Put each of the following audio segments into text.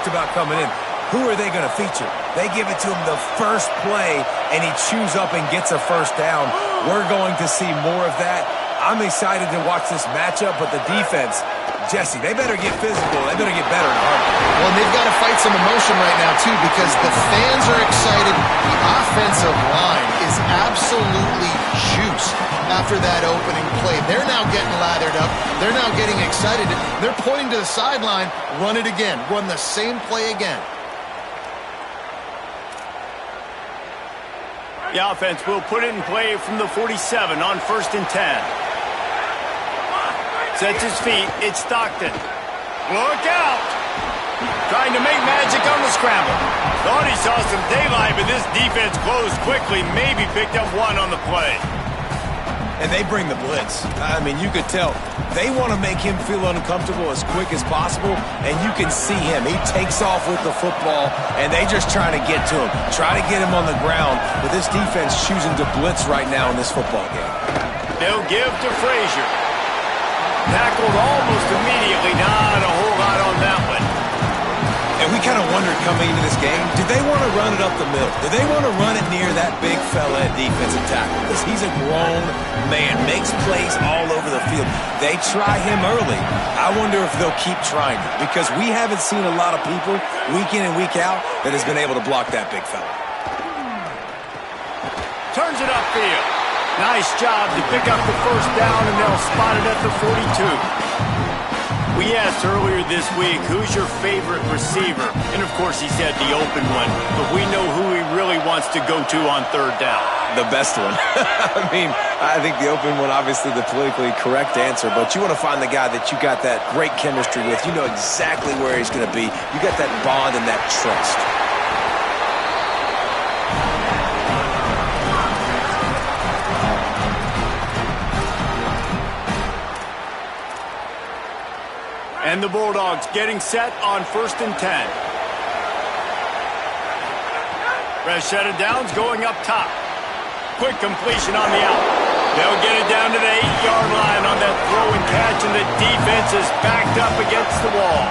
talked about coming in. Who are they going to feature? They give it to him the first play, and he chews up and gets a first down. We're going to see more of that. I'm excited to watch this matchup, but the defense, Jesse, they better get physical. They better get better in a heartbeat. Well, they've got to fight some emotion right now, too, because the fans are excited. The offensive line is absolutely juiced after that opening play. They're now getting lathered up. They're now getting excited. They're pointing to the sideline. Run it again. Run the same play again. The offense will put it in play from the 47 on 1st and 10. Sets his feet. It's Stockton. Look out! Trying to make magic on the scramble. Thought he saw some daylight, but this defense closed quickly. Maybe picked up one on the play. And they bring the blitz. I mean, you could tell they want to make him feel uncomfortable as quick as possible, and you can see him. He takes off with the football, and they just try to get to him, try to get him on the ground, but this defense choosing to blitz right now in this football game. They'll give to Frazier. Tackled almost immediately. Not a whole lot on that one. And we kind of wondered coming into this game, did they want to run it up the middle? Did they want to run it near that big fella at defensive tackle? Because he's a grown man, makes plays all over the field. They try him early. I wonder if they'll keep trying it, because we haven't seen a lot of people week in and week out that has been able to block that big fella. Turns it upfield. Nice job to pick up the first down, and they'll spot it at the 42. We asked earlier this week, who's your favorite receiver? And, of course, he said the open one. But we know who he really wants to go to on 3rd down. The best one. I mean, I think the open one, obviously the politically correct answer, but you want to find the guy that you got that great chemistry with. You know exactly where he's going to be. You got that bond and that trust. And the Bulldogs getting set on 1st and 10. Rashad Downs going up top. Quick completion on the out. They'll get it down to the 8-yard line on that throw and catch, and the defense is backed up against the wall.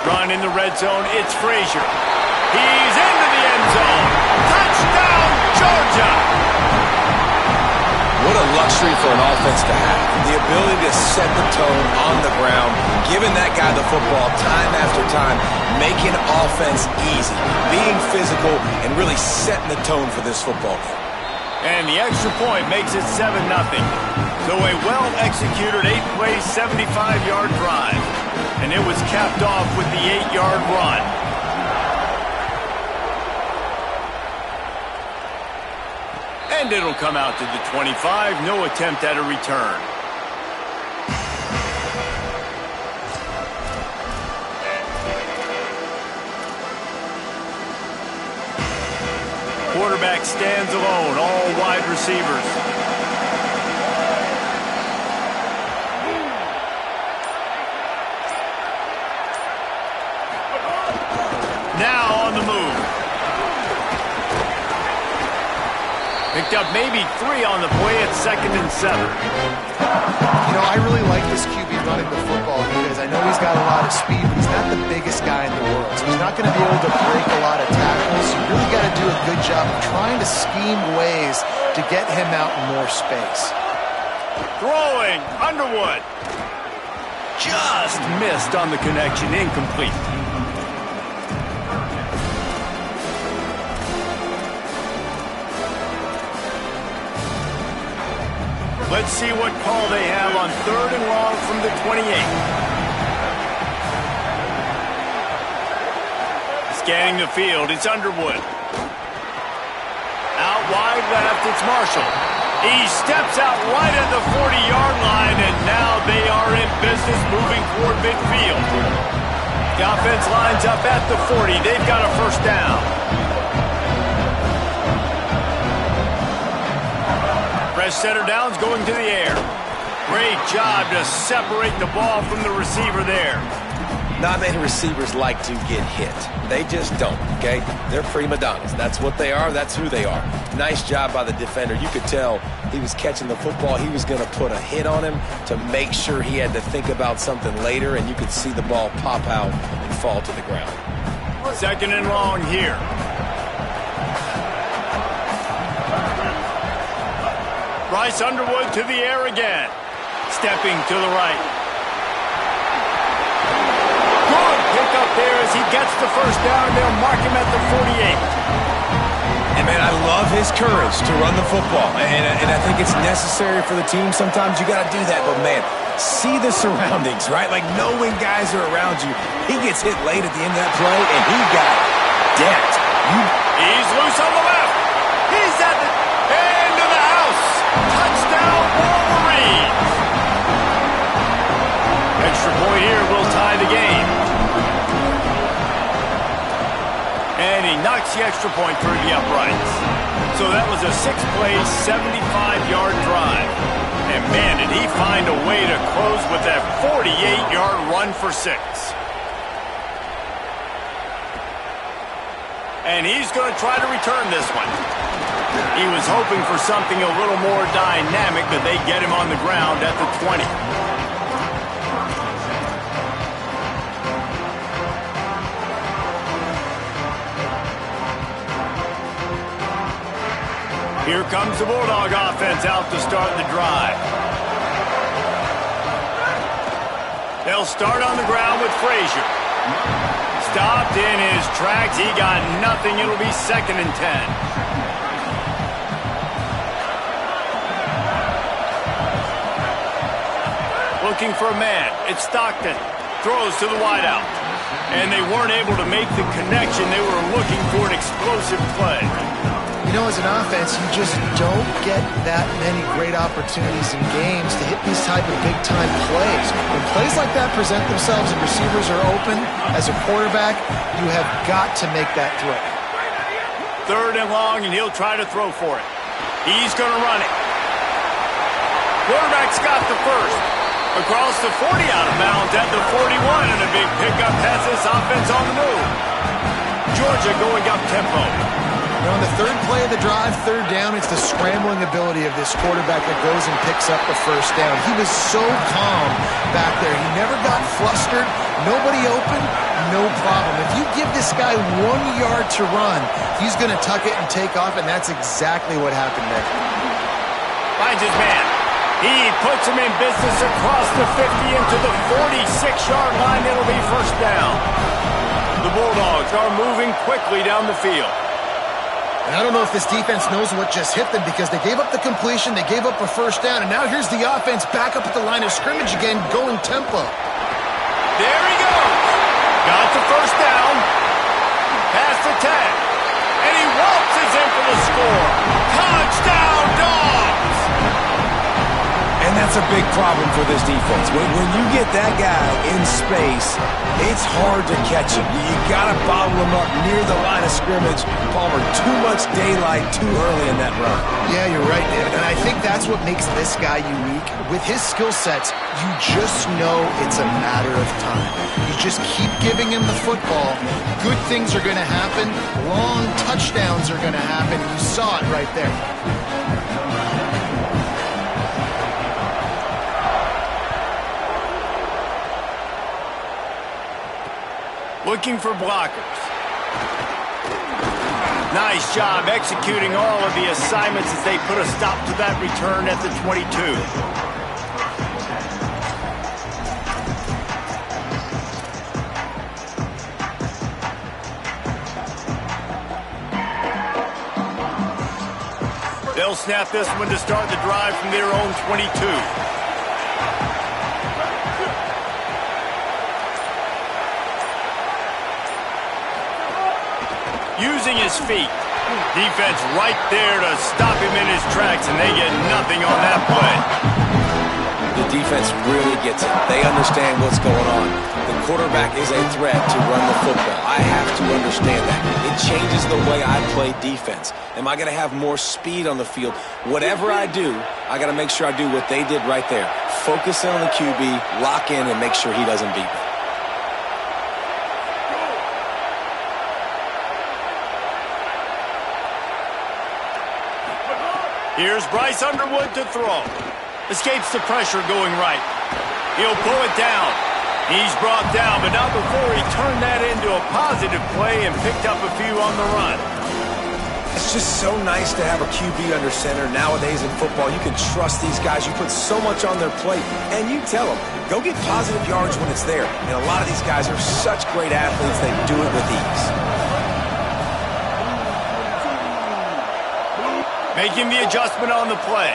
Run in the red zone. It's Frazier. He's into the end zone. Touchdown, Georgia! What a luxury for an offense to have. The ability to set the tone on the ground, giving that guy the football time after time, making offense easy, being physical, and really setting the tone for this football game. And the extra point makes it 7-0. So a well-executed 8-play, 75-yard drive. And it was capped off with the 8-yard run. And it'll come out to the 25. No attempt at a return. Quarterback stands alone, all wide receivers. Now on the move. Picked up maybe 3 on the play at 2nd and 7. You know, I really like this QB running the football because I know he's got a lot of speed, but he's not the biggest guy in the world. So he's not going to be able to break a lot of tackles. You really got to do a good job of trying to scheme ways to get him out in more space. Throwing, Underwood. Just missed on the connection, incomplete. Let's see what call they have on 3rd and long from the 28. Scanning the field, it's Underwood. Out wide left, it's Marshall. He steps out right at the 40-yard line, and now they are in business moving toward midfield. The offense lines up at the 40. They've got a first down. Fresh setter downs going to the air. Great job to separate the ball from the receiver there. Not many receivers like to get hit. They just don't, okay? They're prima donnas. That's what they are. That's who they are. Nice job by the defender. You could tell he was catching the football. He was going to put a hit on him to make sure he had to think about something later, and you could see the ball pop out and fall to the ground. 2nd and long here. Bryce Underwood to the air again. Stepping to the right. Good pick up there as he gets the first down. They'll mark him at the 48. And, man, I love his courage to run the football. And I think it's necessary for the team. Sometimes you got to do that. But, man, see the surroundings, right? Like, know when guys are around you. He gets hit late at the end of that play, and he got decked. He's loose on the left. He's at the end of the house. Touchdown, Wolverines. Extra point here will tie the game. And he knocks the extra point through the uprights. So that was a 6-play, 75-yard drive. And, man, did he find a way to close with that 48-yard run for 6. And he's going to try to return this one. He was hoping for something a little more dynamic, but they get him on the ground at the 20. Here comes the Bulldog offense out to start the drive. They'll start on the ground with Frazier. Stopped in his tracks. He got nothing. It'll be 2nd and 10. Looking for a man. It's Stockton. Throws to the wideout. And they weren't able to make the connection. They were looking for an explosive play. You know, as an offense, you just don't get that many great opportunities in games to hit these type of big-time plays. When plays like that present themselves and receivers are open, as a quarterback, you have got to make that throw. 3rd and long, and he'll try to throw for it. He's going to run it. Quarterback's got the first. Across the 40 out of bounds at the 41, and a big pickup has this offense on the move. Georgia going up tempo. Now, on the 3rd play of the drive, 3rd down, it's the scrambling ability of this quarterback that goes and picks up the first down. He was so calm back there. He never got flustered. Nobody open, no problem. If you give this guy 1 yard to run, he's going to tuck it and take off, and that's exactly what happened there. Finds his man. He puts him in business across the 50 into the 46-yard line. It'll be first down. The Bulldogs are moving quickly down the field. And I don't know if this defense knows what just hit them because they gave up the completion, they gave up a first down, and now here's the offense back up at the line of scrimmage again, going tempo. There he goes. Got the first down. Past the 10. And he waltzes in for the score. Touchdown, Dogs! And that's a big problem for this defense. When you get that guy in space, it's hard to catch him. You got to bottle him up near the line of scrimmage. Palmer, too much daylight too early in that run. Yeah, you're right, David. And I think that's what makes this guy unique. With his skill sets, you just know it's a matter of time. You just keep giving him the football. Good things are going to happen. Long touchdowns are going to happen. You saw it right there. Looking for blockers. Nice job executing all of the assignments as they put a stop to that return at the 22. They'll snap this one to start the drive from their own 22. Using his feet. Defense right there to stop him in his tracks, and they get nothing on that play. The defense really gets it. They understand what's going on. The quarterback is a threat to run the football. I have to understand that. It changes the way I play defense. Am I going to have more speed on the field? Whatever I do, I got to make sure I do what they did right there. Focus in on the QB, lock in, and make sure he doesn't beat me. Here's Bryce Underwood to throw. Escapes the pressure going right. He'll pull it down. He's brought down, but not before he turned that into a positive play and picked up a few on the run. It's just so nice to have a QB under center. Nowadays in football, you can trust these guys. You put so much on their plate, and you tell them, go get positive yards when it's there. And a lot of these guys are such great athletes, they do it with ease. Making the adjustment on the play.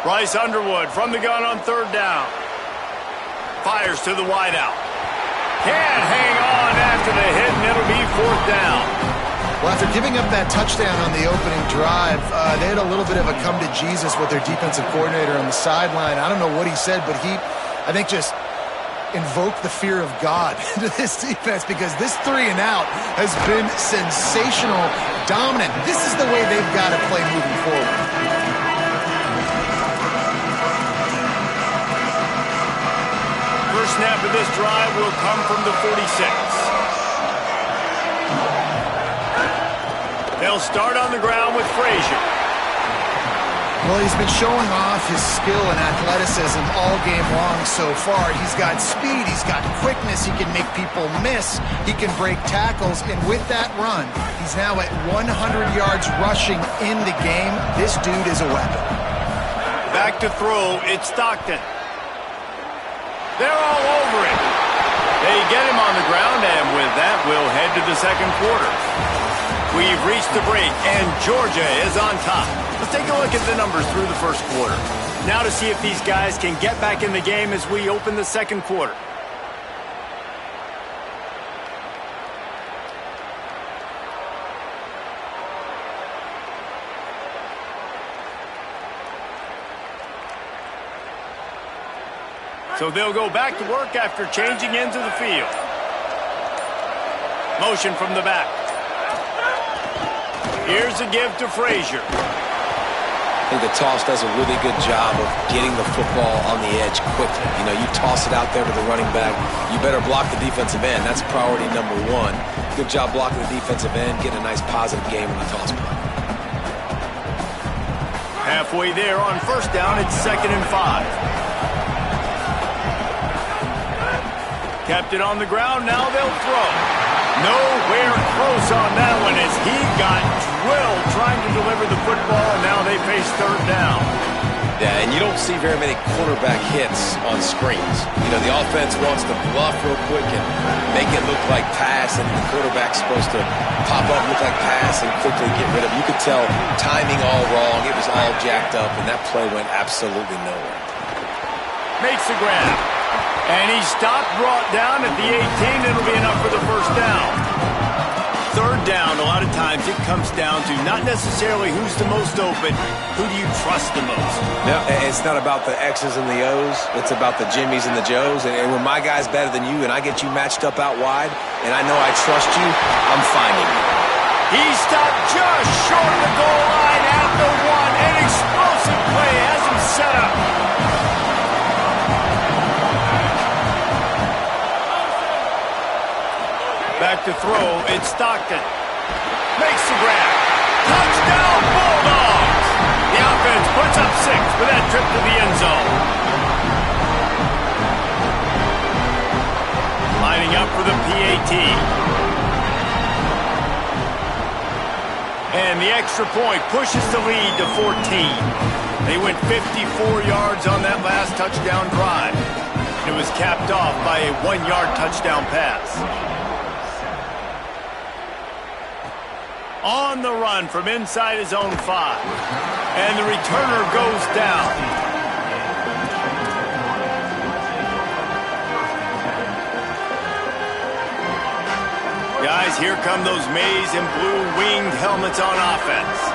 Bryce Underwood from the gun on third down. Fires to the wideout. Can't hang on after the hit, and it'll be fourth down. Well, after giving up that touchdown on the opening drive, they had a little bit of a come to Jesus with their defensive coordinator on the sideline. I don't know what he said, but he, I think, just invoked the fear of God into this defense because this 3 and out has been sensational, dominant. This is the way they've got to play moving forward. First snap of this drive will come from the 46. They'll start on the ground with Frazier. Well, he's been showing off his skill and athleticism all game long so far. He's got speed, he's got quickness, he can make people miss, he can break tackles, and with that run, he's now at 100 yards rushing in the game. This dude is a weapon. Back to throw, it's Stockton. They're all over it. They get him on the ground, and with that, we'll head to the second quarter. We've reached the break, and Georgia is on top. Let's take a look at the numbers through the first quarter. Now to see if these guys can get back in the game as we open the second quarter. So they'll go back to work after changing into the field. Motion from the back. Here's a give to Frazier. I think the toss does a really good job of getting the football on the edge quickly. You know, you toss it out there to the running back, you better block the defensive end. That's priority number 1. Good job blocking the defensive end, getting a nice positive game in the toss play. Halfway there on first down, it's 2nd and 5. Kept it on the ground, now they'll throw. Nowhere close on that one as he got drilled trying to deliver the football, and now they face third down. Yeah, and you don't see very many quarterback hits on screens. You know, the offense wants to bluff real quick and make it look like pass, and the quarterback's supposed to pop up, look like pass, and quickly get rid of it. You could tell timing all wrong. It was all jacked up, and that play went absolutely nowhere. Makes the grab. And he's stopped, brought down at the 18. It'll be enough for the first down. Third down, a lot of times it comes down to not necessarily who's the most open, who do you trust the most? No, it's not about the X's and the O's. It's about the Jimmies and the Joes. And when my guy's better than you and I get you matched up out wide and I know I trust you, I'm finding you. He stopped just short of the goal line at the 1. An explosive play has him set up. Back to throw, it's Stockton. Makes the grab. Touchdown, Bulldogs! The offense puts up 6 for that trip to the end zone. Lining up for the PAT. And the extra point pushes the lead to 14. They went 54 yards on that last touchdown drive. It was capped off by a 1-yard touchdown pass. On the run from inside his own 5. And the returner goes down. Guys, here come those maize and blue winged helmets on offense.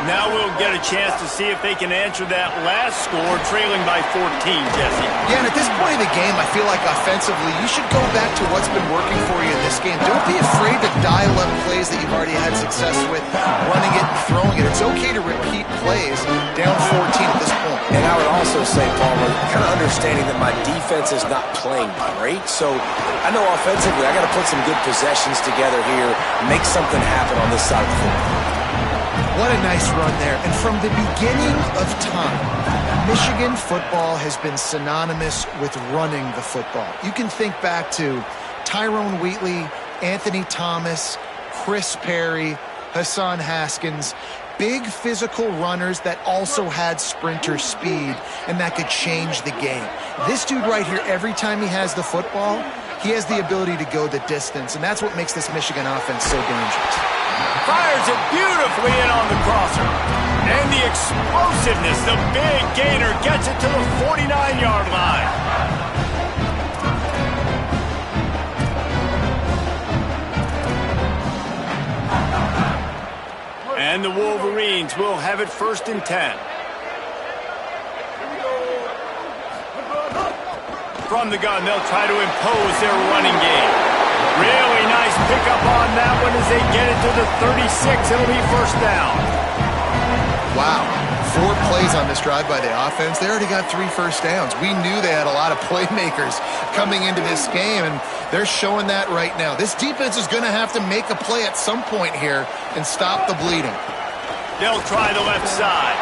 Now we'll get a chance to see if they can answer that last score, trailing by 14, Jesse. Yeah, and at this point of the game, I feel like offensively, you should go back to what's been working for you in this game. Don't be afraid to dial up plays that you've already had success with, running it and throwing it. It's okay to repeat plays down 14 at this point. And I would also say, Palmer, kind of understanding that my defense is not playing great, so I know offensively I got to put some good possessions together here, make something happen on this side of the football. What a nice run there. And from the beginning of time, Michigan football has been synonymous with running the football. You can think back to Tyrone Wheatley, Anthony Thomas, Chris Perry, Hassan Haskins. Big physical runners that also had sprinter speed and that could change the game. This dude right here, every time he has the football, he has the ability to go the distance, and that's what makes this Michigan offense so dangerous. Fires it beautifully in on the crosser. And the explosiveness, the big gainer gets it to the 49-yard line. And the Wolverines will have it 1st and 10. From the gun, they'll try to impose their running game. Really nice pickup on that one as they get it to the 36. It'll be 1st down. Wow. 4 plays on this drive by the offense. They already got 3 first downs. We knew they had a lot of playmakers coming into this game, and they're showing that right now. This defense is going to have to make a play at some point here and stop the bleeding. They'll try the left side.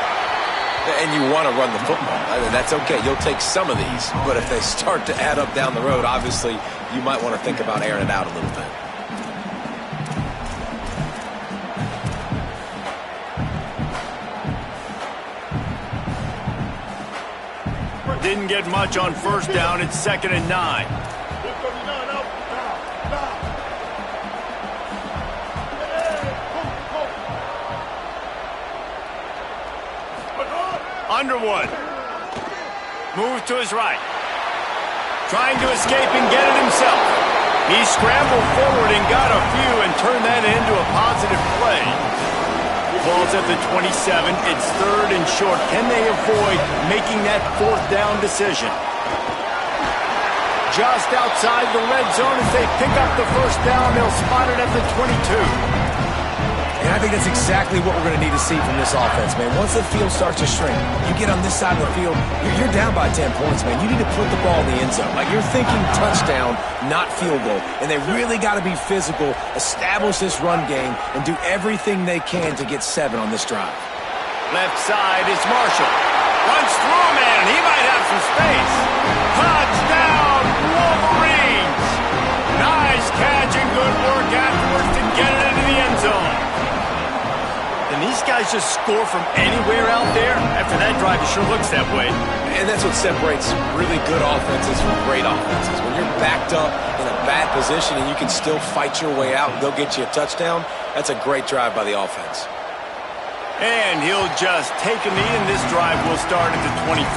And you want to run the football. I mean, that's okay. You'll take some of these. But if they start to add up down the road, obviously, you might want to think about airing it out a little bit. Didn't get much on 1st down. It's 2nd and 9. Underwood. Move to his right. Trying to escape and get it himself. He scrambled forward and got a few and turned that into a positive play. Ball's at the 27. It's 3rd and short. Can they avoid making that 4th down decision? Just outside the red zone as they pick up the 1st down. They'll spot it at the 22. And I think that's exactly what we're going to need to see from this offense, man. Once the field starts to shrink, you get on this side of the field, you're down by 10 points, man. You need to put the ball in the end zone. Like, you're thinking touchdown, not field goal. And they really got to be physical, establish this run game, and do everything they can to get 7 on this drive. Left side is Marshall. Runs through a man. He might have some space. Touchdown, Wolverines! Nice catch and good work afterwards to get it into the end zone. And these guys just score from anywhere out there. After that drive, it sure looks that way. And that's what separates really good offenses from great offenses. When you're backed up in a bad position and you can still fight your way out and go get you a touchdown, that's a great drive by the offense. And he'll just take a knee, and this drive will start at the 25.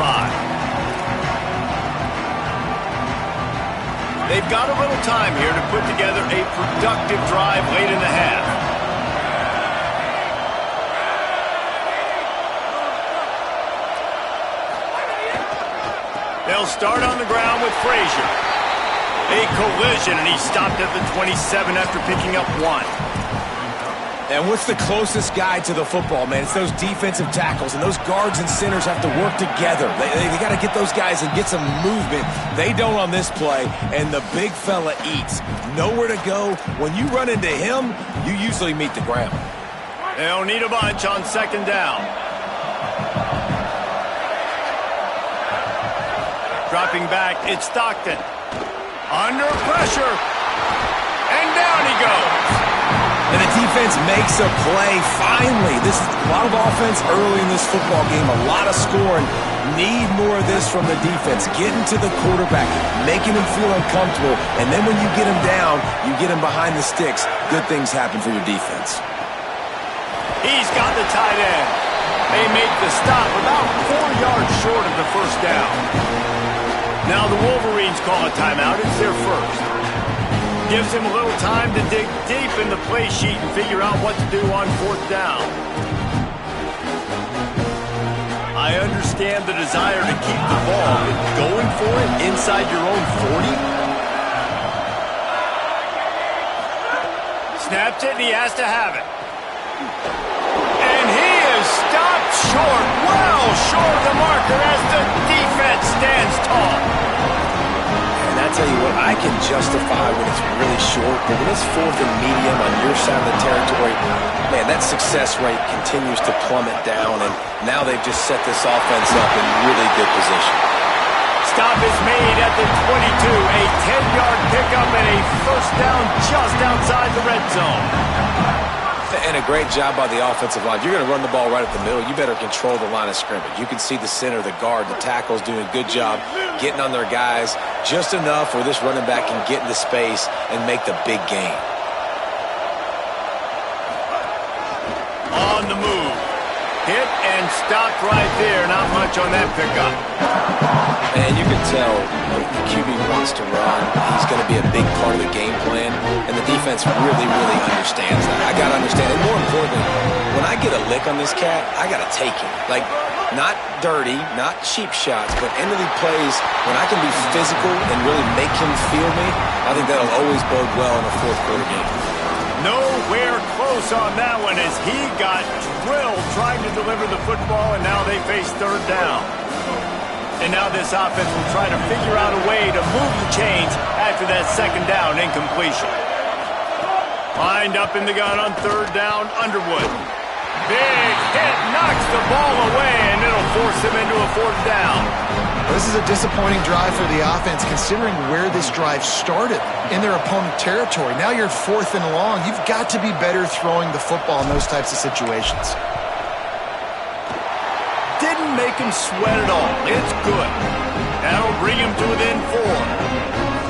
They've got a little time here to put together a productive drive late in the half. They'll start on the ground with Frazier. A collision, and he stopped at the 27 after picking up 1. And what's the closest guy to the football, man? It's those defensive tackles, and those guards and centers have to work together. They got to get those guys and get some movement. They don't on this play, and the big fella eats. Nowhere to go. When you run into him, you usually meet the ground. They'll need a bunch on 2nd down. Dropping back, it's Stockton. Under pressure. And down he goes. And the defense makes a play, finally. This is a lot of offense early in this football game, a lot of scoring. Need more of this from the defense. Getting to the quarterback, making him feel uncomfortable, and then when you get him down, you get him behind the sticks. Good things happen for your defense. He's got the tight end. They make the stop about 4 yards short of the 1st down. Now the Wolverines call a timeout. It's their first. Gives him a little time to dig deep in the play sheet and figure out what to do on 4th down. I understand the desire to keep the ball, but going for it inside your own 40? Snapped it, and he has to have it. And he is stopped short, well short of the marker as the defense stands tall. And I tell you what, I can justify when it's really short, but when it's fourth and medium on your side of the territory, man, that success rate continues to plummet down, and now they've just set this offense up in really good position. Stop is made at the 22. A 10-yard pickup and a first down just outside the red zone. And a great job by the offensive line. If you're going to run the ball right at the middle, you better control the line of scrimmage. You can see the center, the guard, the tackles doing a good job getting on their guys just enough where this running back can get into space and make the big gain. On the move. Hit and stopped right there. Not much on that pickup. And you can tell if the QB wants to run, he's going to be a big part of the game plan, and the defense really, really understands that. I got to understand, and more importantly, when I get a lick on this cat, I got to take him. Like, not dirty, not cheap shots, but end of the plays, when I can be physical and really make him feel me, I think that'll always bode well in a fourth quarter game. Nowhere close on that one as he got drilled trying to deliver the football, and now they face third down. And now this offense will try to figure out a way to move the chains after that second down incompletion. Lined up in the gun on third down, Underwood. Big hit, knocks the ball away, and it'll force him into a fourth down. This is a disappointing drive for the offense, considering where this drive started, in their opponent territory. Now you're fourth and long. You've got to be better throwing the football in those types of situations. Didn't make him sweat at all. It's good. That'll bring him to within 4.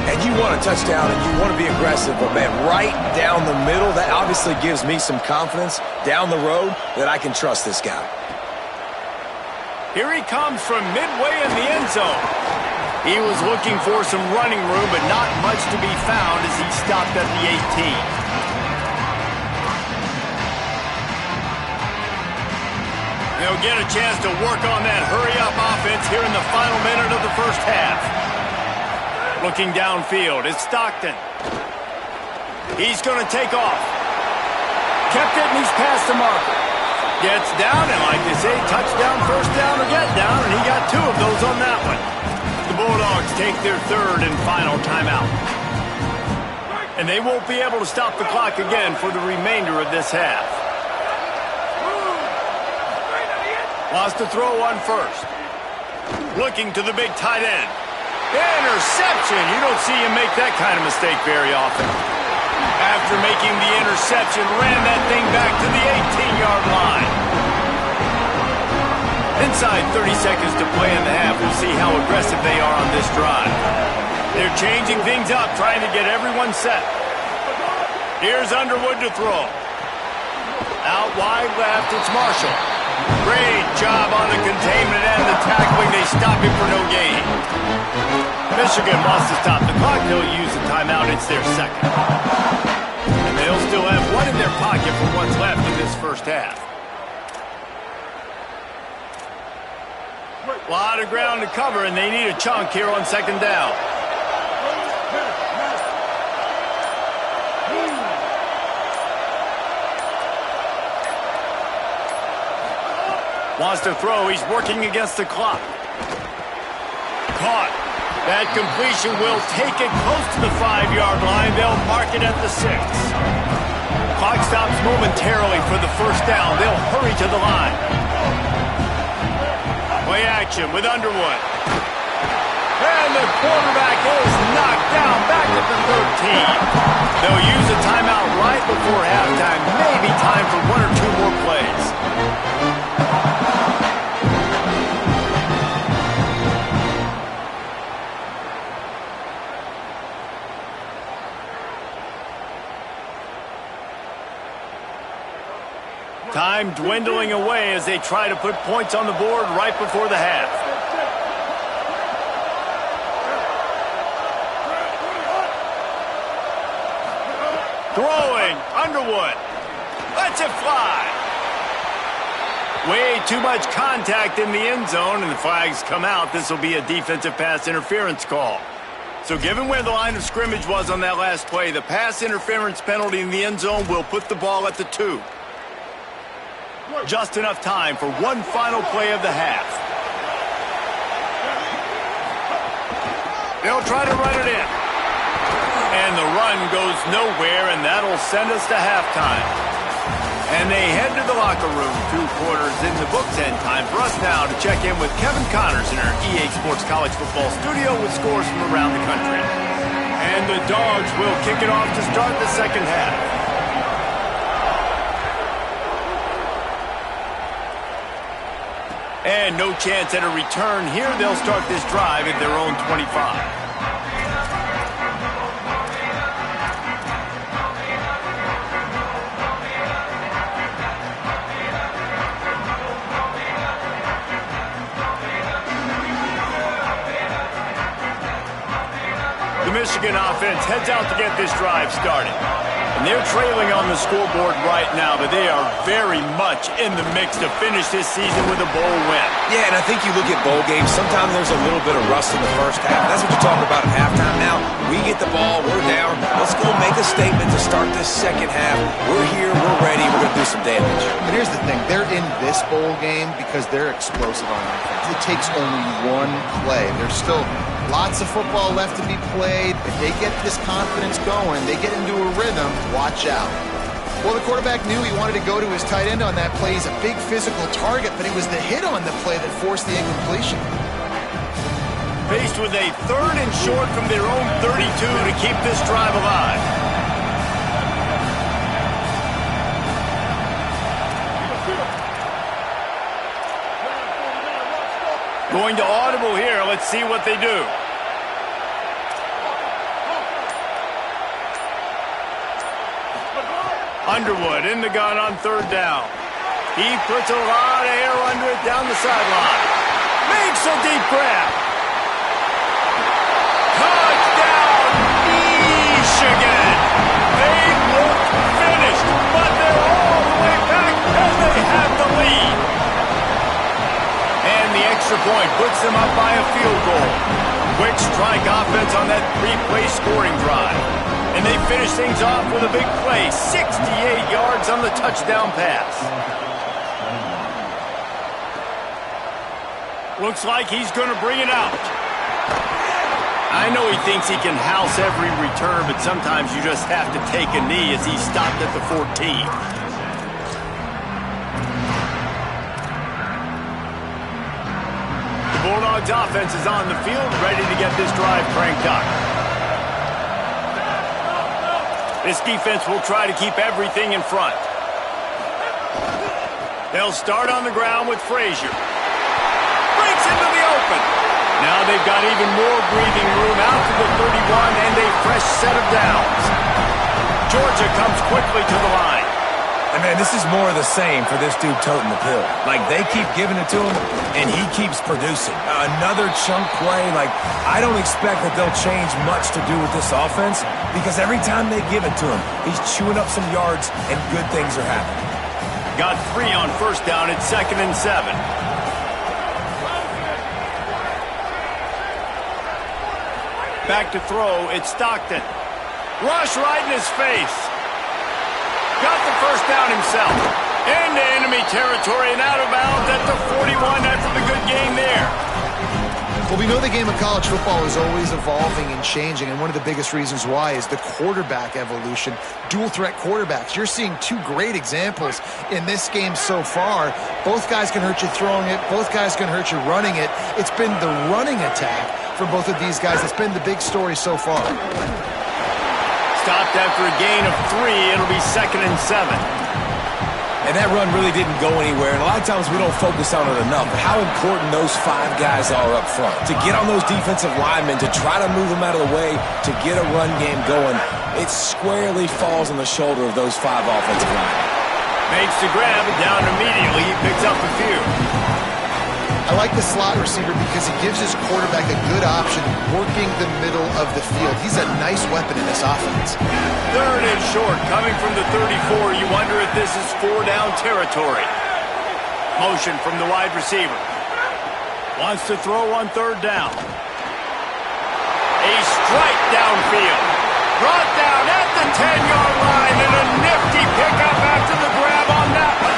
And you want a touchdown and you want to be aggressive, but man, right down the middle, that obviously gives me some confidence down the road that I can trust this guy. Here he comes from midway in the end zone. He was looking for some running room, but not much to be found as he stopped at the 18. They'll get a chance to work on that hurry-up offense here in the final minute of the first half. Looking downfield, it's Stockton. He's going to take off. Kept it, and he's past the marker. Gets down, and like they say, touchdown, first down, or get down, and he got 2 of those on that one. The Bulldogs take their third and final timeout. And they won't be able to stop the clock again for the remainder of this half. Wants to throw on first. Looking to the big tight end. Interception! You don't see him make that kind of mistake very often. After making the interception, ran that thing back to the 18-yard line. Inside 30 seconds to play in the half. We'll see how aggressive they are on this drive. They're changing things up, trying to get everyone set. Here's Underwood to throw. Out wide left, it's Marshall. Great job on the containment and the tackling. They stop him for no gain. Michigan wants to stop the clock. They'll use the timeout. It's their second. And they'll still have one in their pocket for what's left in this first half. A lot of ground to cover, and they need a chunk here on second down. Wants to throw. He's working against the clock. Caught. That completion will take it close to the 5-yard line. They'll mark it at the 6. Clock stops momentarily for the first down. They'll hurry to the line. Play action with Underwood. And the quarterback is knocked down back at the 13. They'll use a timeout right before halftime. Maybe time for 1 or 2 more plays. Time dwindling away as they try to put points on the board right before the half. Throwing, Underwood. Lets it fly. Way too much contact in the end zone, and the flags come out. This will be a defensive pass interference call. So given where the line of scrimmage was on that last play, the pass interference penalty in the end zone will put the ball at the 2. Just enough time for one final play of the half. They'll try to run it in. And the run goes nowhere, and that'll send us to halftime. And they head to the locker room. 2 quarters in the books, and time for us now to check in with Kevin Connors in our EA Sports College Football studio with scores from around the country. And the Dogs will kick it off to start the second half. And no chance at a return here. They'll start this drive at their own 25. The Michigan offense heads out to get this drive started. And they're trailing on the scoreboard right now, but they are very much in the mix to finish this season with a bowl win. Yeah, and I think you look at bowl games, sometimes there's a little bit of rust in the first half. That's what you're talking about at halftime now. We get the ball, we're down. Let's go make a statement to start this second half. We're here, we're ready, we're going to do some damage. And here's the thing, they're in this bowl game because they're explosive on offense. It takes only one play. There's still lots of football left to be played. If they get this confidence going, they get into a rhythm, watch out. Well, the quarterback knew he wanted to go to his tight end on that play. He's a big physical target, but it was the hit on the play that forced the incompletion. Faced with a 3rd and short from their own 32 to keep this drive alive. Going to audible here. Let's see what they do. Underwood in the gun on 3rd down. He puts a lot of air under it down the sideline. Makes a deep grab. Touchdown, Michigan. They look finished, but they're all the way back as they have the lead. And the extra point puts them up by a field goal. Quick strike offense on that 3-play scoring drive. And they finish things off with a big play, 68 yards on the touchdown pass. Looks like he's going to bring it out. I know he thinks he can house every return, but sometimes you just have to take a knee as he stopped at the 14. The Bulldogs offense is on the field, ready to get this drive cranked up. This defense will try to keep everything in front. They'll start on the ground with Frazier. Breaks into the open. Now they've got even more breathing room out to the 31 and a fresh set of downs. Georgia comes quickly to the line. And man, this is more of the same for this dude toting the pill. Like, they keep giving it to him, and he keeps producing. Another chunk play. Like, I don't expect that they'll change much to do with this offense, because every time they give it to him, he's chewing up some yards, and good things are happening. Got 3 on 1st down at 2nd and 7. Back to throw, it's Stockton. Rush right in his face. Got the 1st down himself. Into enemy territory and out of bounds at the 41 after the good game there. Well, we know the game of college football is always evolving and changing, and one of the biggest reasons why is the quarterback evolution. Dual threat quarterbacks. You're seeing 2 great examples in this game so far. Both guys can hurt you throwing it. Both guys can hurt you running it. It's been the running attack for both of these guys that's been the big story so far. Stopped after a gain of 3. It'll be 2nd and 7. And that run really didn't go anywhere. And a lot of times we don't focus on it enough. But how important those 5 guys are up front. To get on those defensive linemen, to try to move them out of the way, to get a run game going, it squarely falls on the shoulder of those 5 offensive linemen. Makes the grab, down immediately. He picks up a few. I like the slot receiver because he gives his quarterback a good option working the middle of the field. He's a nice weapon in this offense. 3rd and short, coming from the 34. You wonder if this is 4-down territory. Motion from the wide receiver. Wants to throw on 3rd down. A strike downfield. Brought down at the 10-yard line, and a nifty pickup after the grab on that one.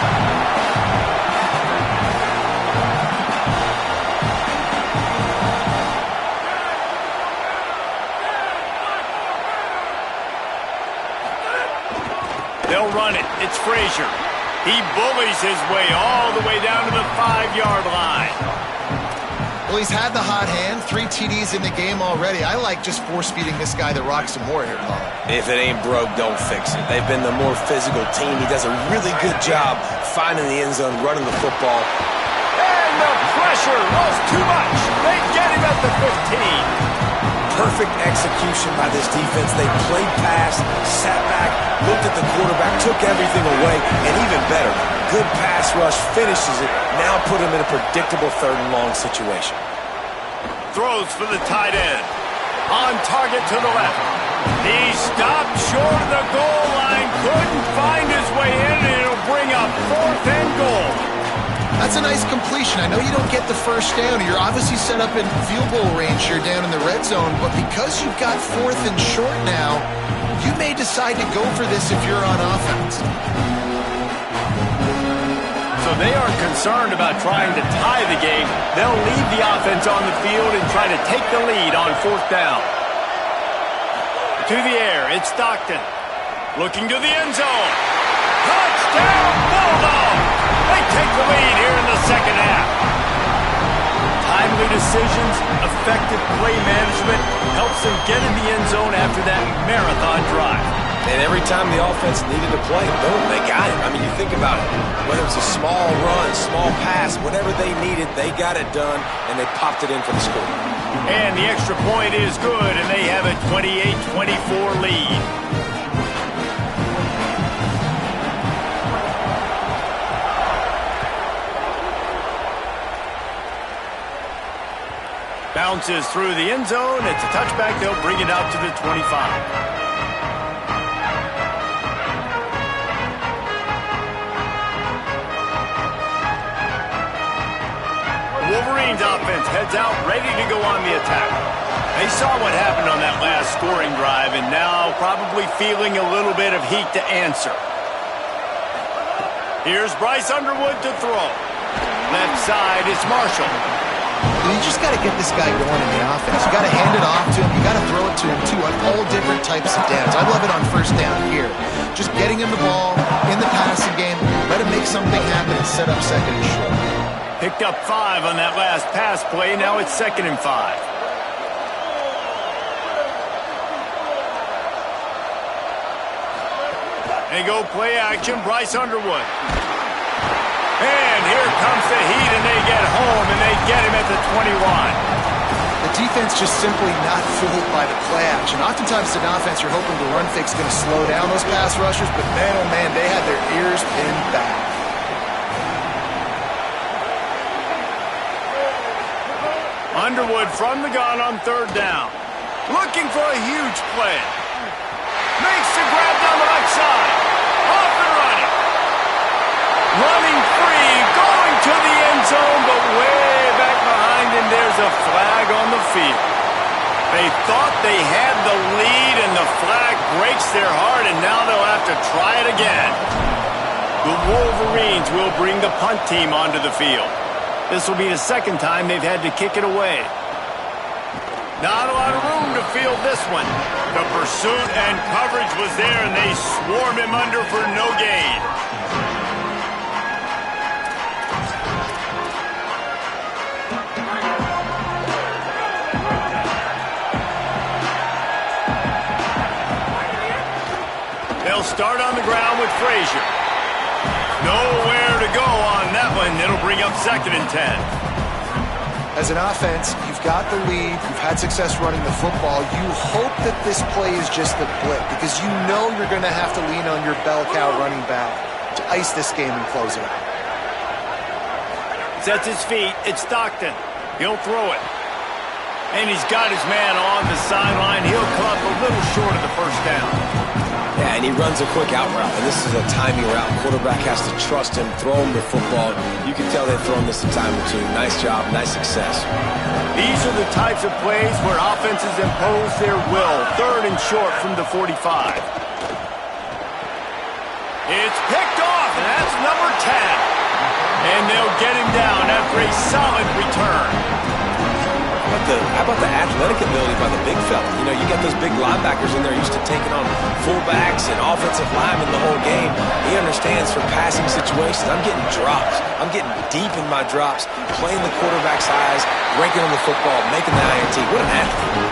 They'll run it. It's Frazier. He bullies his way all the way down to the 5-yard line. Well, he's had the hot hand, 3 TDs in the game already. I like just force-feeding this guy the rock some more here, Paul. If it ain't broke, don't fix it. They've been the more physical team. He does a really good job finding the end zone, running the football. And the pressure was too much. They get him at the 15. Perfect execution by this defense. They played pass, sat back, looked at the quarterback, took everything away, and even better, good pass rush, finishes it, now put him in a predictable 3rd and long situation. Throws for the tight end. On target to the left. He stopped short of the goal line, couldn't find his way in, and it'll bring up 4th and goal. That's a nice completion. I know you don't get the first down. You're obviously set up in field goal range here down in the red zone, but because you've got 4th and short now, you may decide to go for this if you're on offense. So they aren't concerned about trying to tie the game. They'll leave the offense on the field and try to take the lead on 4th down. To the air, it's Stockton. Looking to the end zone. Touchdown, Bulldogs! They take the lead here in the 2nd half. Timely decisions, effective play management helps them get in the end zone after that marathon drive. And every time the offense needed to play, boom, they got it. I mean, you think about it. Whether it's a small run, small pass, whatever they needed, they got it done, and they popped it in for the score. And the extra point is good, and they have a 28-24 lead. Bounces through the end zone. It's a touchback. They'll bring it out to the 25. Wolverines offense heads out, ready to go on the attack. They saw what happened on that last scoring drive, and now probably feeling a little bit of heat to answer. Here's Bryce Underwood to throw. Left side is Marshall. You just got to get this guy going in the offense. You got to hand it off to him. You got to throw it to him, too, on all different types of downs. I love it on 1st down here. Just getting him the ball in the passing game, let him make something happen and set up 2nd and short. Picked up 5 on that last pass play. Now it's 2nd and 5. They go play action. Bryce Underwood. And here comes the heat, and they get home, and they get him at the 21. The defense just simply not fooled by the play action. Oftentimes, in offense, you're hoping the run fake's going to slow down those pass rushers, but man, oh man, they had their ears pinned back. Underwood from the gun on 3rd down. Looking for a huge play. Makes the grab down the left side. Off and running. Running free, going to the end zone, but way back behind him, there's a flag on the field. They thought they had the lead, and the flag breaks their heart, and now they'll have to try it again. The Wolverines will bring the punt team onto the field. This will be the 2nd time they've had to kick it away. Not a lot of room to field this one. The pursuit and coverage was there, and they swarm him under for no gain. They'll start on the ground with Frazier. Nowhere to go on that one. It'll bring up 2nd and 10. As an offense, you've got the lead. You've had success running the football. You hope that this play is just the blip because you know you're going to have to lean on your bell cow running back to ice this game and close it out. Sets his feet. It's Stockton. He'll throw it. And he's got his man on the sideline. He'll come up a little short of the 1st down. Yeah, and he runs a quick out route, and this is a timing route. Quarterback has to trust him, throw him the football. You can tell they've thrown this a time or two. Nice job, nice success. These are the types of plays where offenses impose their will. 3rd and short from the 45. It's picked off, and that's number 10. And they'll get him down after a solid return. How about the athletic ability by the big fella? You know, you got those big linebackers in there used to taking on fullbacks and offensive linemen the whole game. He understands for passing situations. I'm getting drops. I'm getting deep in my drops, playing the quarterback's eyes, breaking on the football, making the INT. What an athlete.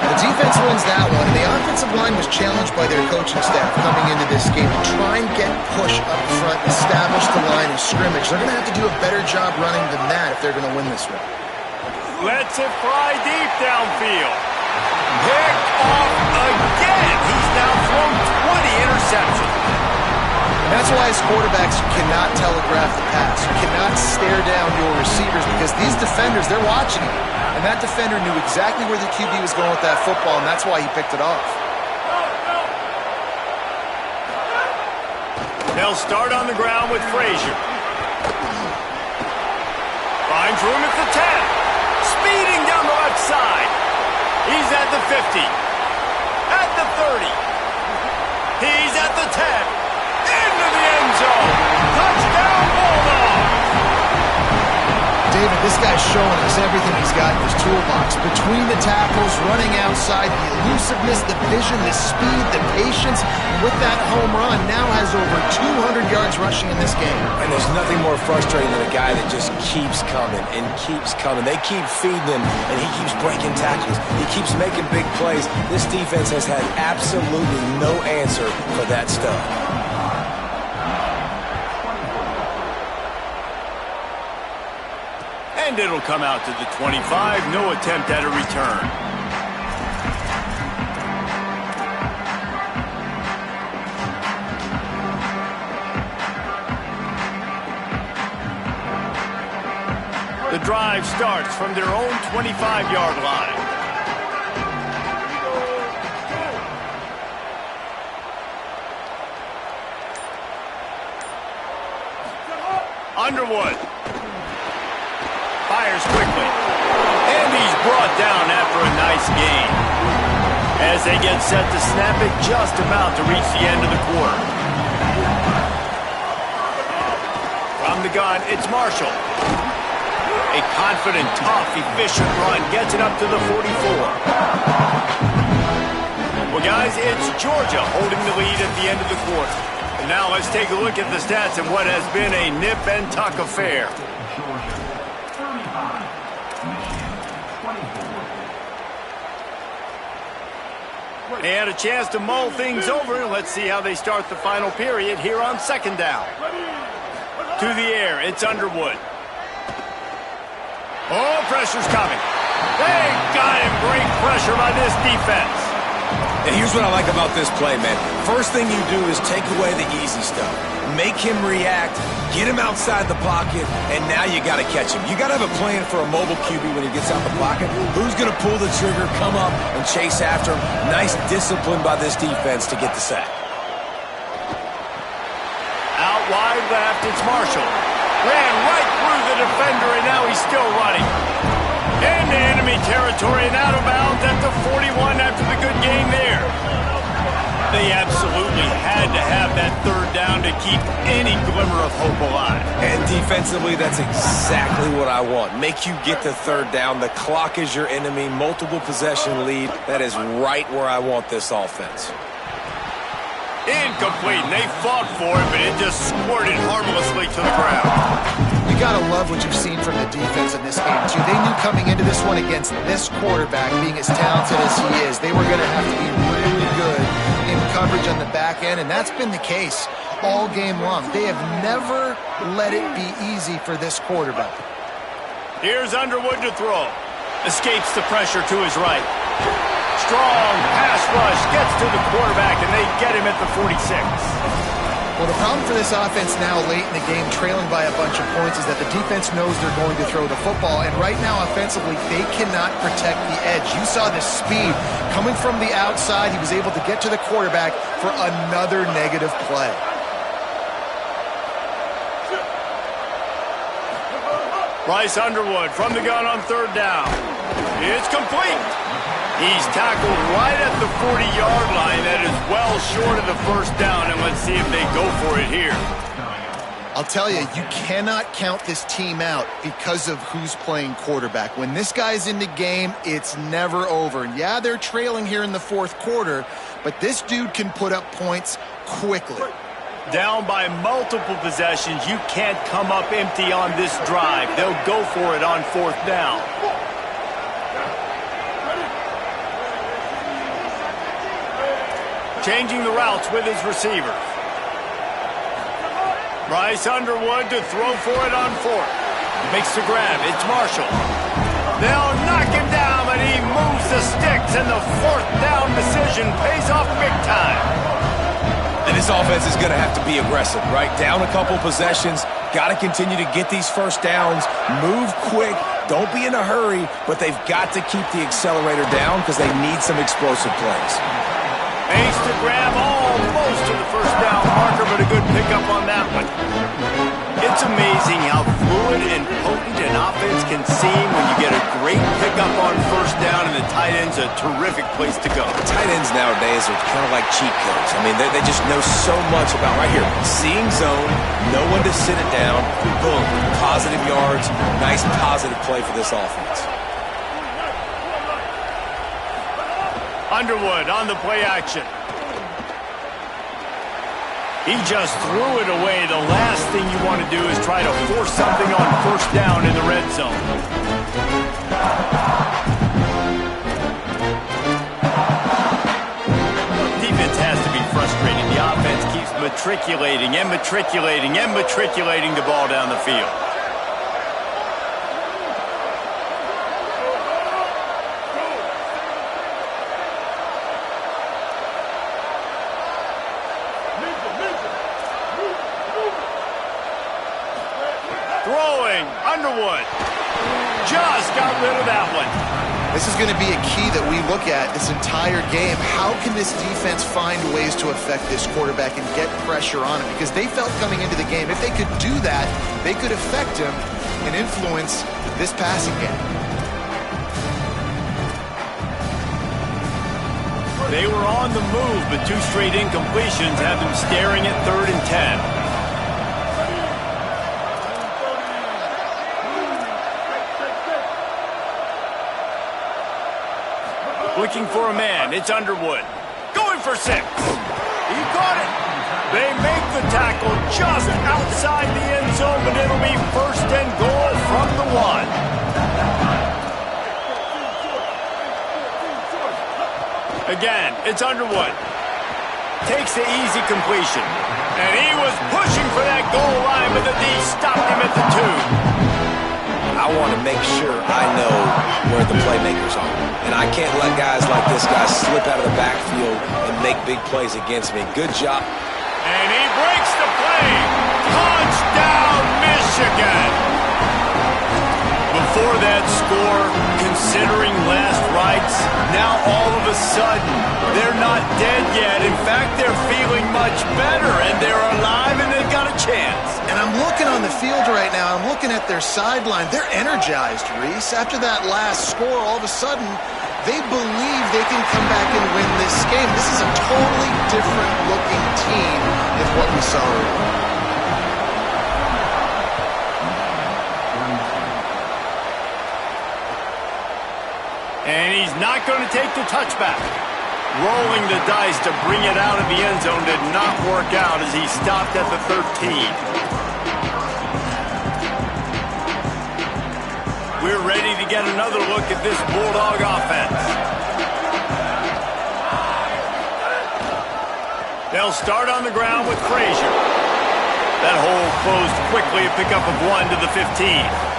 The defense wins that one, and the offensive line was challenged by their coaching staff coming into this game to try and get push up front, establish the line of scrimmage. They're going to have to do a better job running than that if they're going to win this one. Lets it fly deep downfield. Picked off again. He's now thrown 20 interceptions. That's why as quarterbacks you cannot telegraph the pass. You cannot stare down your receivers because these defenders, they're watching you. And that defender knew exactly where the QB was going with that football, and that's why he picked it off. They'll start on the ground with Frazier. Finds room at the 10. Speeding down the left side. He's at the 50. At the 30. He's at the 10. Into the end zone. Touchdown, Bulldogs. David, this guy's showing us everything he's got in his toolbox. Between the tackles, running outside, the elusiveness, the vision, the speed, the patience. And with that home run, now has over 200 yards rushing in this game. And there's nothing more frustrating than a guy that just keeps coming and keeps coming. They keep feeding him, and he keeps breaking tackles. He keeps making big plays. This defense has had absolutely no answer for that stuff. And it'll come out to the 25. No attempt at a return. The drive starts from their own 25-yard line. Underwood. Fires quickly. And he's brought down after a nice gain. As they get set to snap it, just about to reach the end of the quarter. From the gun, it's Marshall. A confident, tough, efficient run gets it up to the 44. Well, guys, it's Georgia holding the lead at the end of the quarter. And now let's take a look at the stats in what has been a nip and tuck affair. They had a chance to mull things over. Let's see how they start the final period here on second down. To the air, it's Underwood. Oh, pressure's coming. They got him. Great pressure by this defense. And here's what I like about this play, man. First thing you do is take away the easy stuff. Make him react, get him outside the pocket, and now you got to catch him. You got to have a plan for a mobile QB when he gets out the pocket. Who's going to pull the trigger, come up, and chase after him? Nice discipline by this defense to get the sack. Out wide left, it's Marshall. Ran right through the defender, and now he's still running. Into enemy territory and out of bounds at the 41 after the good game there. They absolutely had to have that third down to keep any glimmer of hope alive. And defensively, that's exactly what I want. Make you get the third down. The clock is your enemy. Multiple possession lead. That is right where I want this offense. Incomplete. They fought for it, but it just squirted harmlessly to the ground. You got to love what you've seen from the defense in this game, too. They knew coming into this one against this quarterback, being as talented as he is, they were going to have to be really good in coverage on the back end, and that's been the case all game long. They have never let it be easy for this quarterback. Here's Underwood to throw. Escapes the pressure to his right. Strong pass rush gets to the quarterback, and they get him at the 46. Well, the problem for this offense now late in the game, trailing by a bunch of points, is that the defense knows they're going to throw the football. And right now, offensively, they cannot protect the edge. You saw the speed coming from the outside. He was able to get to the quarterback for another negative play. Bryce Underwood from the gun on third down. It's complete. He's tackled right at the 40-yard line. That is well short of the first down, and let's see if they go for it here. I'll tell you, you cannot count this team out because of who's playing quarterback. When this guy's in the game, it's never over. And yeah, they're trailing here in the fourth quarter, but this dude can put up points quickly. Down by multiple possessions, you can't come up empty on this drive. They'll go for it on fourth down. Changing the routes with his receivers. Bryce Underwood to throw for it on fourth. Makes the grab. It's Marshall. They'll knock him down, but he moves the sticks, and the fourth down decision pays off big time. And this offense is going to have to be aggressive, right? Down a couple possessions. Got to continue to get these first downs. Move quick. Don't be in a hurry, but they've got to keep the accelerator down because they need some explosive plays. Makes the grab almost to the first down marker, but a good pickup on that one. It's amazing how fluid and potent an offense can seem when you get a great pickup on first down, and the tight end's a terrific place to go. Tight ends nowadays are kind of like cheat codes. I mean, they just know so much about right here. Seeing zone, know when to sit it down, boom, positive yards, nice positive play for this offense. Underwood on the play action. He just threw it away. The last thing you want to do is try to force something on first down in the red zone. Defense has to be frustrated. The offense keeps matriculating and matriculating and matriculating the ball down the field. Throwing, Underwood. Just got rid of that one. This is going to be a key that we look at this entire game. How can this defense find ways to affect this quarterback and get pressure on him? Because they felt coming into the game, if they could do that, they could affect him and influence this passing game. They were on the move, but two straight incompletions have them staring at 3rd and 10. Looking for a man. It's Underwood. Going for 6. He got it. They make the tackle just outside the end zone, but it'll be 1st and goal from the 1. Again, it's Underwood. Takes the easy completion. And he was pushing for that goal line, but the D stopped him at the 2. I want to make sure I know where the playmakers are. And I can't let guys like this guy slip out of the backfield and make big plays against me. Good job. And he breaks the play. Touchdown, Michigan. Before that score, considering last rites, now all of a sudden, they're not dead yet. In fact, they're feeling much better, and they're alive, and they've got a chance. And I'm looking on the field right now. I'm looking at their sideline. They're energized, Reese. After that last score, all of a sudden, they believe they can come back and win this game. This is a totally different-looking team than what we saw earlier. And he's not going to take the touchback. Rolling the dice to bring it out of the end zone did not work out as he stopped at the 13. We're ready to get another look at this Bulldog offense. They'll start on the ground with Frazier. That hole closed quickly, a pickup of 1 to the 15.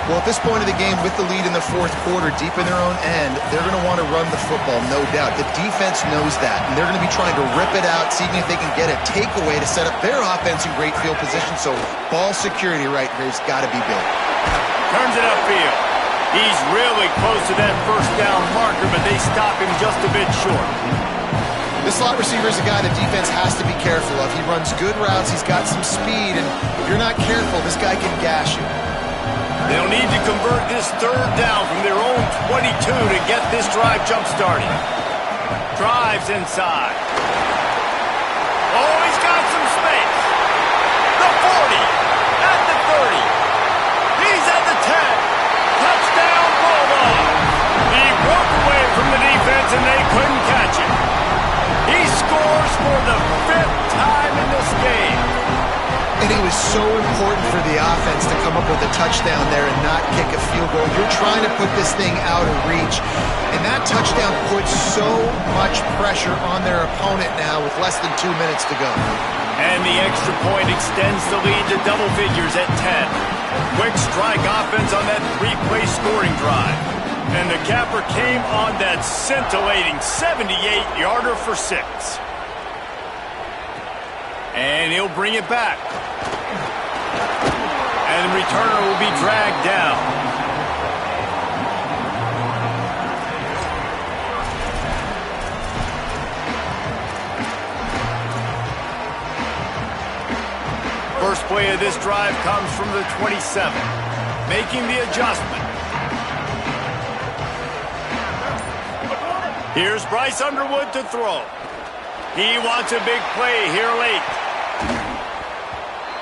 Well, at this point of the game, with the lead in the fourth quarter, deep in their own end, they're going to want to run the football, no doubt. The defense knows that, and they're going to be trying to rip it out, seeing if they can get a takeaway to set up their offense in great field position. So ball security right here has got to be big. Turns it upfield. He's really close to that first down marker, but they stop him just a bit short. This slot receiver is a guy the defense has to be careful of. He runs good routes, he's got some speed, and if you're not careful, this guy can gash you. They'll need to convert this 3rd down from their own 22 to get this drive jump-started. Drives inside. Oh, he's got some space. The 30. He's at the 10. Touchdown, Bulldog. He broke away from the defense, and they couldn't catch him. He scores for the 5th time in this game. And it was so important for the offense to come up with a touchdown there and not kick a field goal. You're trying to put this thing out of reach. And that touchdown puts so much pressure on their opponent now with less than 2 minutes to go. And the extra point extends the lead to double figures at 10. Quick strike offense on that 3-play scoring drive. And the capper came on that scintillating 78-yarder for 6. And he'll bring it back. And the returner will be dragged down. First play of this drive comes from the 27, making the adjustment. Here's Bryce Underwood to throw. He wants a big play here late.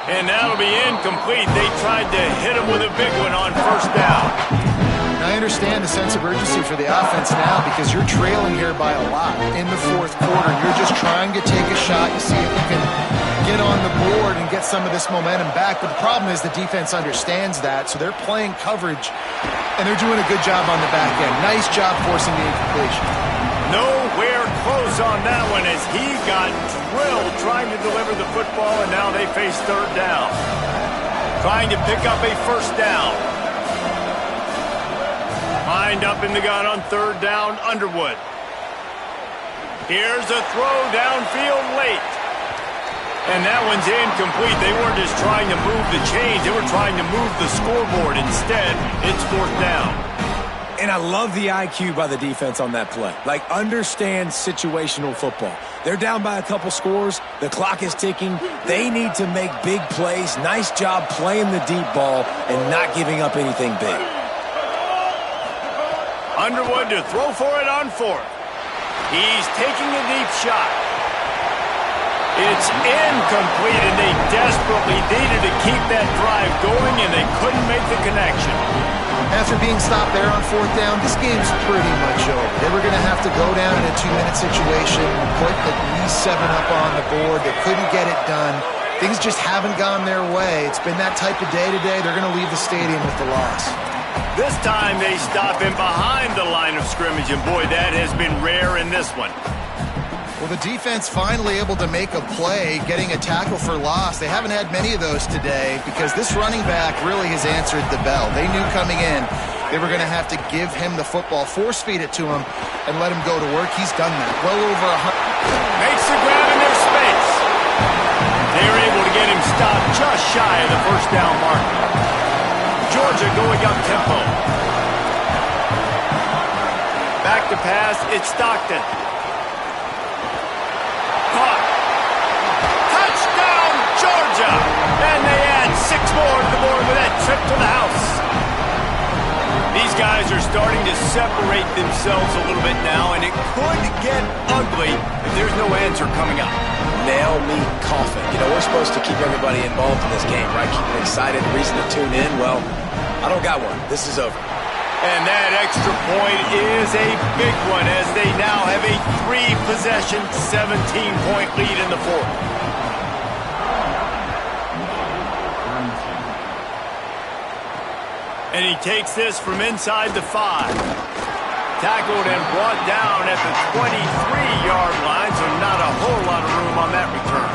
And that'll be incomplete. They tried to hit him with a big one on first down. I understand the sense of urgency for the offense now because you're trailing here by a lot in the fourth quarter. You're just trying to take a shot and see if you can get on the board and get some of this momentum back. But the problem is the defense understands that, so they're playing coverage, and they're doing a good job on the back end. Nice job forcing the incompletion. Nowhere close on that one as he got drilled trying to deliver the football, and now they face third down. Trying to pick up a first down. Lined up in the gun on third down, Underwood. Here's a throw downfield late. And that one's incomplete. They weren't just trying to move the chains. They were trying to move the scoreboard. Instead, it's fourth down. And I love the IQ by the defense on that play. Like, understand situational football. They're down by a couple scores. The clock is ticking. They need to make big plays. Nice job playing the deep ball and not giving up anything big. Underwood to throw for it on fourth. He's taking a deep shot. It's incomplete, and they desperately needed to keep that drive going, and they couldn't make the connection. After being stopped there on fourth down, this game's pretty much over. They were going to have to go down in a 2-minute situation and put at least 7 up on the board. They couldn't get it done. Things just haven't gone their way. It's been that type of day today. They're going to leave the stadium with the loss. This time they stop him behind the line of scrimmage, and boy, that has been rare in this one. Well, the defense finally able to make a play, getting a tackle for loss. They haven't had many of those today because this running back really has answered the bell. They knew coming in they were going to have to give him the football, force feed it to him, and let him go to work. He's done that. Well over 100. Makes the grab in their space. They were able to get him stopped just shy of the first down mark. Georgia going up tempo. Back to pass, it's Stockton. Caught. Touchdown, Georgia! And they add 6 more to the board with that trip to the house. These guys are starting to separate themselves a little bit now, and it could get ugly if there's no answer coming up. Nail me coffin. You know, we're supposed to keep everybody involved in this game, right? Keep them excited, reason to tune in. Well, I don't got one. This is over. And that extra point is a big one as they now have a 3-possession, 17-point lead in the fourth. And he takes this from inside the 5. Tackled and brought down at the 23-yard line, so not a whole lot of room on that return.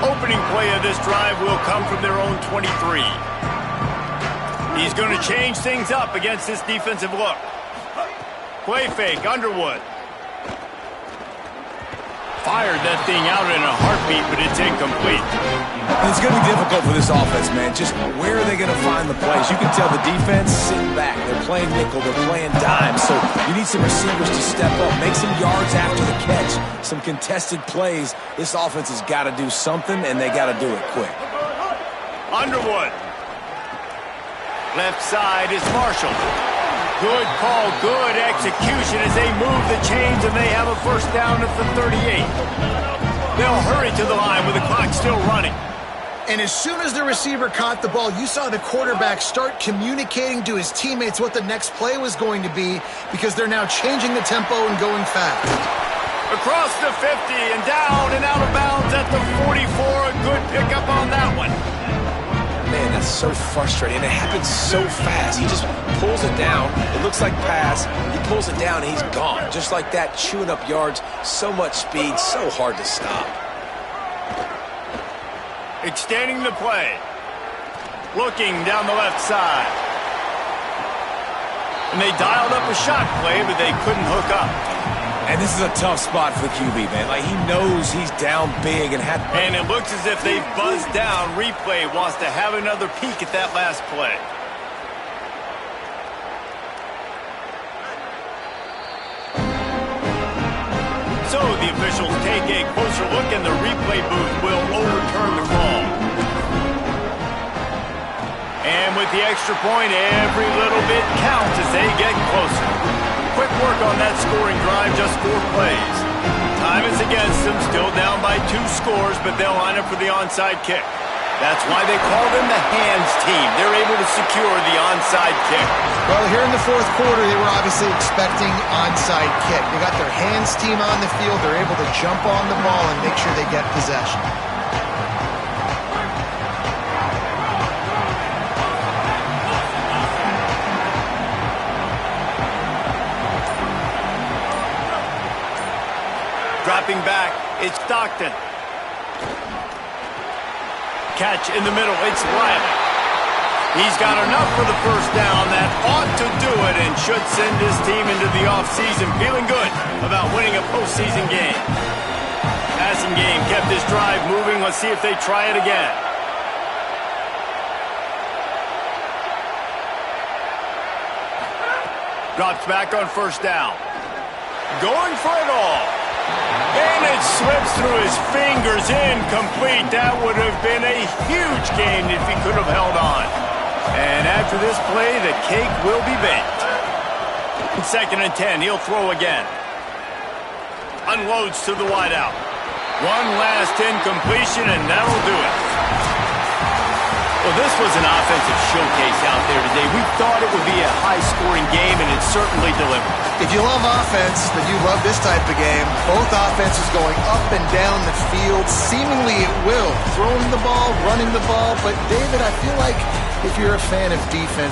Opening play of this drive will come from their own 23. He's going to change things up against this defensive look. Play fake, Underwood. Fired that thing out in a heartbeat, but it's incomplete. It's going to be difficult for this offense, man. Just where are they going to find the plays? You can tell the defense sitting back. They're playing nickel. They're playing dime. So you need some receivers to step up, make some yards after the catch, some contested plays. This offense has got to do something, and they got to do it quick. Underwood. Left side is Marshall. Good call, good execution as they move the chains, and they have a first down at the 38. They'll hurry to the line with the clock still running. And as soon as the receiver caught the ball, you saw the quarterback start communicating to his teammates what the next play was going to be, because they're now changing the tempo and going fast. Across the 50 and down and out of bounds at the 44. A good pickup on that one. Man, that's so frustrating. It happens so fast. He just pulls it down. It looks like pass. He pulls it down, and he's gone. Just like that, chewing up yards. So much speed, so hard to stop. Extending the play. Looking down the left side. And they dialed up a shot play, but they couldn't hook up. And this is a tough spot for the QB, man. Like, he knows he's down big and had... And it looks as if they've buzzed down. Replay wants to have another peek at that last play. So the officials take a closer look, and the replay booth will overturn the call. And with the extra point, every little bit counts as they get closer. Quick work on that scoring drive, just 4 plays. Time is against them, still down by 2 scores, but they'll line up for the onside kick. That's why they call them the hands team. They're able to secure the onside kick. Well, here in the fourth quarter, they were obviously expecting onside kick. They got their hands team on the field. They're able to jump on the ball and make sure they get possession. Dropping back, it's Stockton. Catch in the middle, it's Riley. He's got enough for the first down. That ought to do it and should send his team into the offseason feeling good about winning a postseason game. Passing game kept this drive moving. Let's see if they try it again. Drops back on first down. Going for it all. And it slips through his fingers, incomplete. That would have been a huge gain if he could have held on. And after this play, the cake will be baked. 2nd and 10, he'll throw again. Unloads to the wideout. One last incompletion, and that'll do it. Well, this was an offensive showcase out there today. We thought it would be a high-scoring game, and it certainly delivered. If you love offense, then you love this type of game. Both offenses going up and down the field, seemingly at will. Throwing the ball, running the ball. But, David, I feel like if you're a fan of defense,